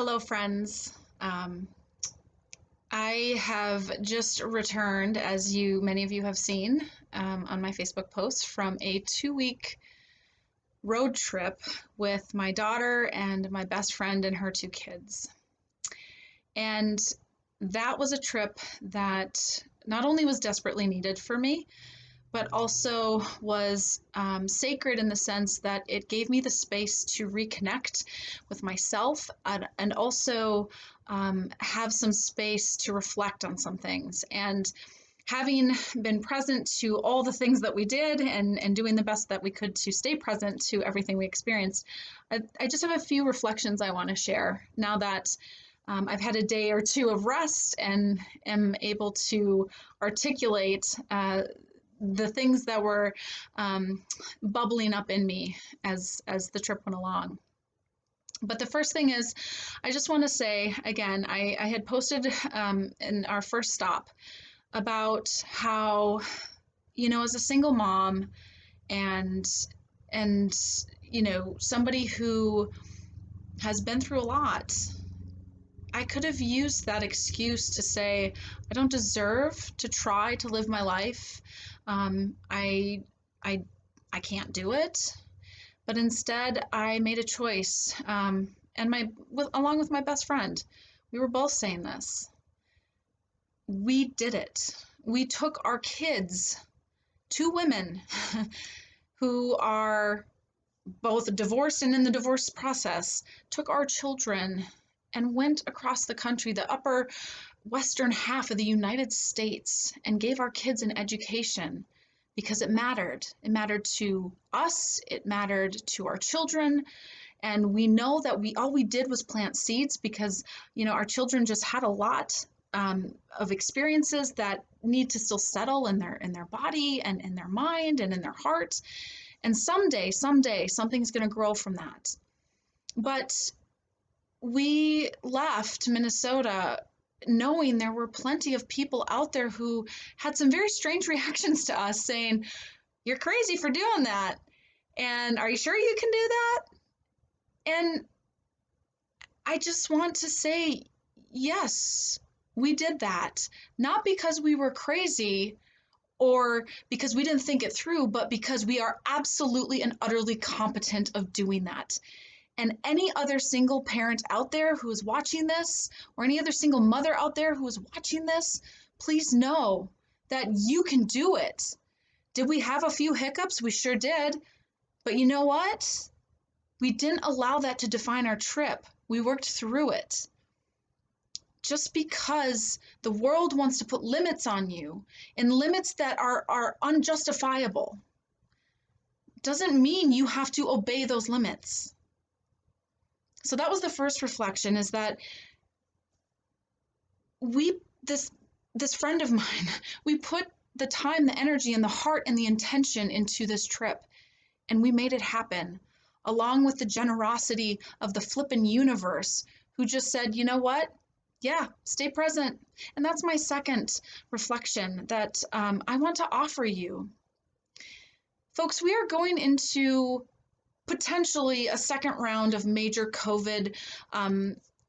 Hello, friends. Um, I have just returned, as many of you have seen on my Facebook post, from a 2 week road trip with my daughter and my best friend and her two kids. And that was a trip that not only was desperately needed for me, but also was sacred in the sense that it gave me the space to reconnect with myself and also have some space to reflect on some things. And having been present to all the things that we did and doing the best that we could to stay present to everything we experienced, I just have a few reflections I want to share now that I've had a day or two of rest and am able to articulate the things that were bubbling up in me as the trip went along. But the first thing is, I just want to say again, I had posted in our first stop about how, as a single mom and and somebody who has been through a lot, I could have used that excuse to say, I don't deserve to try to live my life. I, I, I can't do it. But instead, I made a choice, along with my best friend, we were both saying this. We did it. We took our kids, two women who are both divorced and in the divorce process, took our children and went across the country, the upper western half of the United States, and gave our kids an education because it mattered. It mattered to us, it mattered to our children, and we know that all we did was plant seeds because our children just had a lot of experiences that need to still settle in their body and in their mind and in their heart. And someday, something's going to grow from that. But we left Minnesota knowing there were plenty of people out there who had some very strange reactions to us saying, "You're crazy for doing that. And are you sure you can do that?" And I just want to say, yes, we did that. Not because we were crazy or because we didn't think it through, but because we are absolutely and utterly competent of doing that. And any other single parent out there who is watching this, or any other single mother out there who is watching this, please know that you can do it. Did we have a few hiccups? We sure did. But you know what? We didn't allow that to define our trip. We worked through it. Just because the world wants to put limits on you, and limits that are unjustifiable, doesn't mean you have to obey those limits. So that was the first reflection, is that this friend of mine, we put the time, the energy, and the heart and the intention into this trip, and we made it happen, along with the generosity of the flippin' universe, who just said, you know what? Yeah, stay present. And that's my second reflection that I want to offer you. Folks, we are going into potentially a second round of major COVID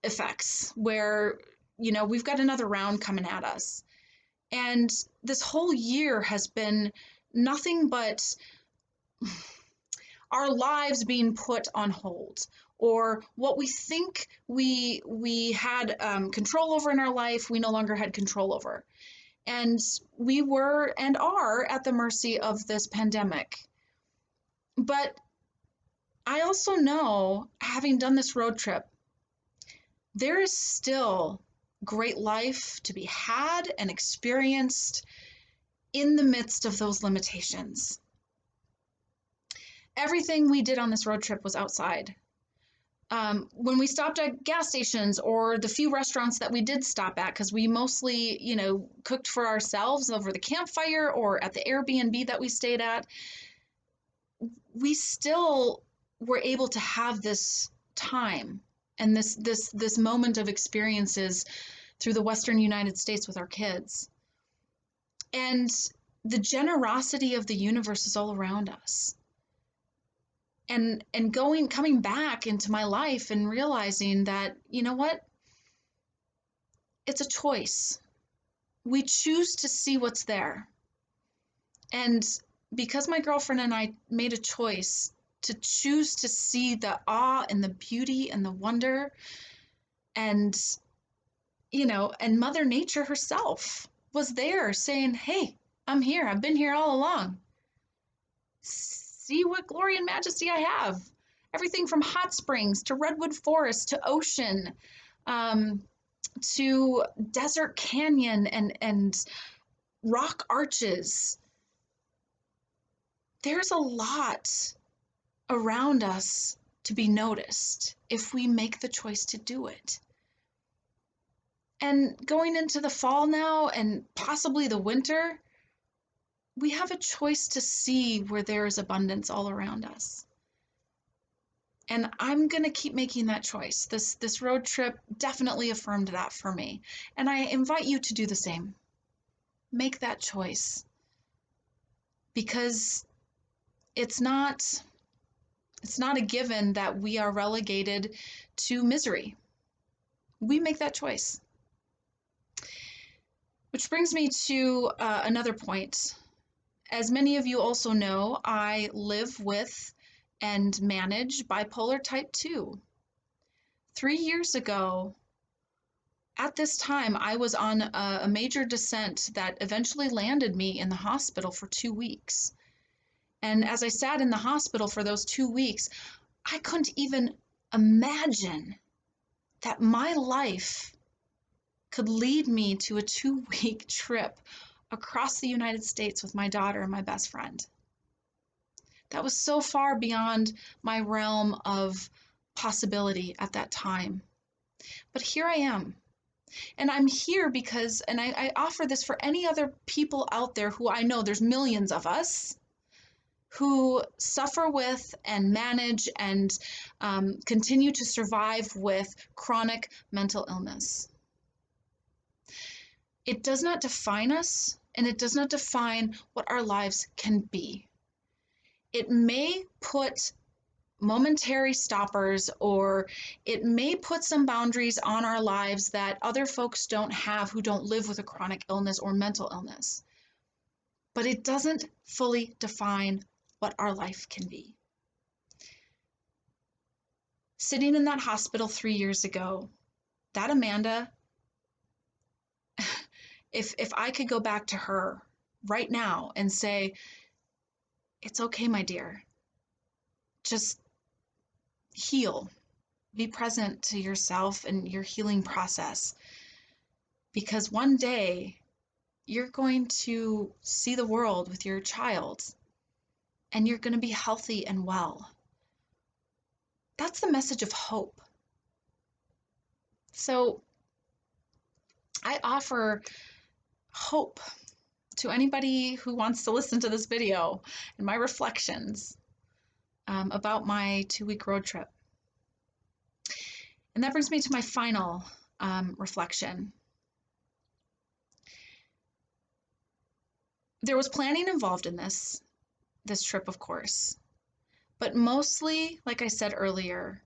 effects where, we've got another round coming at us. And this whole year has been nothing but our lives being put on hold, or what we think we had control over in our life, we no longer had control over. And we were and are at the mercy of this pandemic. But I also know, having done this road trip, there is still great life to be had and experienced in the midst of those limitations. Everything we did on this road trip was outside. When we stopped at gas stations or the few restaurants that we did stop at, because we mostly, cooked for ourselves over the campfire or at the Airbnb that we stayed at, we still were able to have this time and this moment of experiences through the Western United States with our kids. And the generosity of the universe is all around us. and coming back into my life and realizing that, you know what? It's a choice. We choose to see what's there. And because my girlfriend and I made a choice to choose to see the awe and the beauty and the wonder, and, and Mother Nature herself was there saying, hey, I'm here. I've been here all along. See what glory and majesty I have. Everything from hot springs to redwood forest to ocean, to desert canyon and rock arches. There's a lot around us to be noticed if we make the choice to do it. And going into the fall now and possibly the winter, we have a choice to see where there is abundance all around us. And I'm going to keep making that choice. This road trip definitely affirmed that for me. And I invite you to do the same. Make that choice. Because it's not a given that we are relegated to misery. We make that choice. Which brings me to another point. As many of you also know, I live with and manage bipolar type 2. 3 years ago, at this time, I was on a major descent that eventually landed me in the hospital for 2 weeks. And as I sat in the hospital for those 2 weeks, I couldn't even imagine that my life could lead me to a 2-week trip across the United States with my daughter and my best friend. That was so far beyond my realm of possibility at that time. But here I am. And I'm here because, and I offer this for any other people out there who I know, there's millions of us who suffer with and manage and continue to survive with chronic mental illness. It does not define us, and it does not define what our lives can be. It may put momentary stoppers, or it may put some boundaries on our lives that other folks don't have who don't live with a chronic illness or mental illness. But it doesn't fully define what our life can be. Sitting in that hospital 3 years ago, that Amanda, if I could go back to her right now and say, it's okay, my dear, just heal, be present to yourself and your healing process, because one day you're going to see the world with your child and you're going to be healthy and well. That's the message of hope. So I offer hope to anybody who wants to listen to this video and my reflections about my 2-week road trip. And that brings me to my final reflection. There was planning involved in this trip, of course, but mostly, like I said earlier,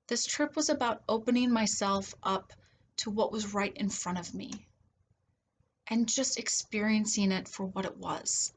this trip was about opening myself up to what was right in front of me and just experiencing it for what it was.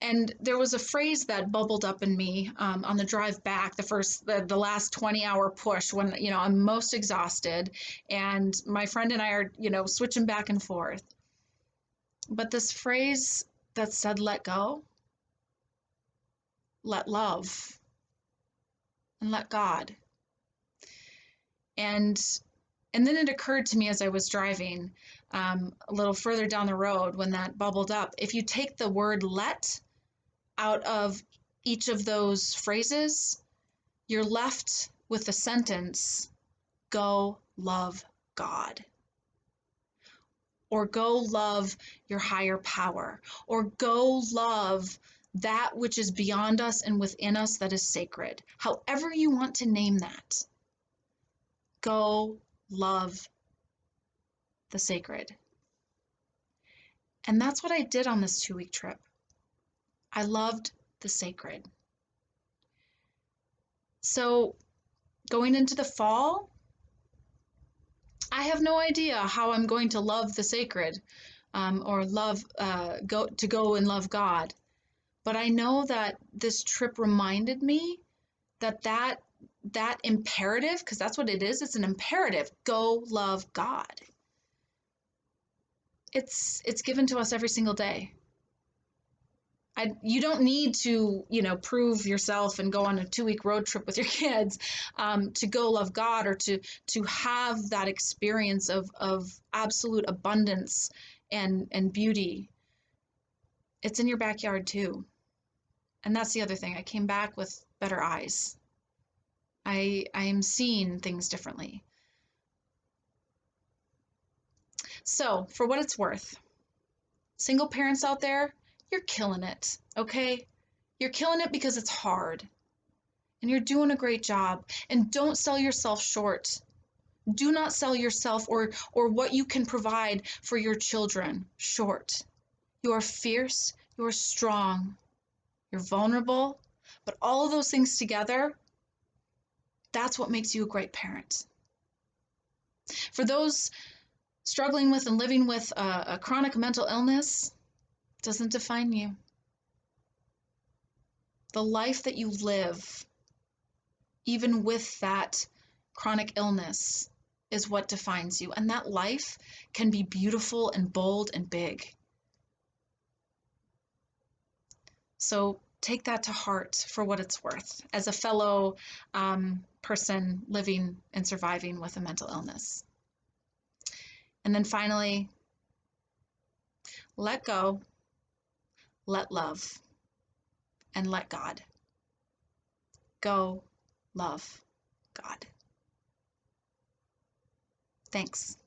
And there was a phrase that bubbled up in me on the drive back, the last 20-hour push when, I'm most exhausted and my friend and I are, switching back and forth. But this phrase that said, let go, let love, and let God. And then it occurred to me as I was driving a little further down the road when that bubbled up, if you take the word let out of each of those phrases, you're left with the sentence, go love God. Or go love your higher power. Or go love that which is beyond us and within us that is sacred. However you want to name that. Go love the sacred. And that's what I did on this 2-week trip. I loved the sacred. So going into the fall, I have no idea how I'm going to love the sacred, or go and love God. But I know that this trip reminded me that imperative, because that's what it is. It's an imperative. Go love God. It's given to us every single day. You don't need to, prove yourself and go on a 2 week road trip with your kids, to go love God, or to have that experience of absolute abundance and beauty. It's in your backyard too. And that's the other thing. I came back with better eyes. I am seeing things differently. So, for what it's worth, single parents out there, you're killing it, okay? You're killing it because it's hard. And you're doing a great job. And don't sell yourself short. Do not sell yourself or what you can provide for your children short. You are fierce, you are strong, you're vulnerable, but all of those things together, that's what makes you a great parent. For those struggling with and living with a chronic mental illness, doesn't define you. The life that you live, even with that chronic illness, is what defines you. And that life can be beautiful and bold and big. So take that to heart for what it's worth as a fellow person living and surviving with a mental illness. And then finally, let go, let love, and let God. Go love God. Thanks.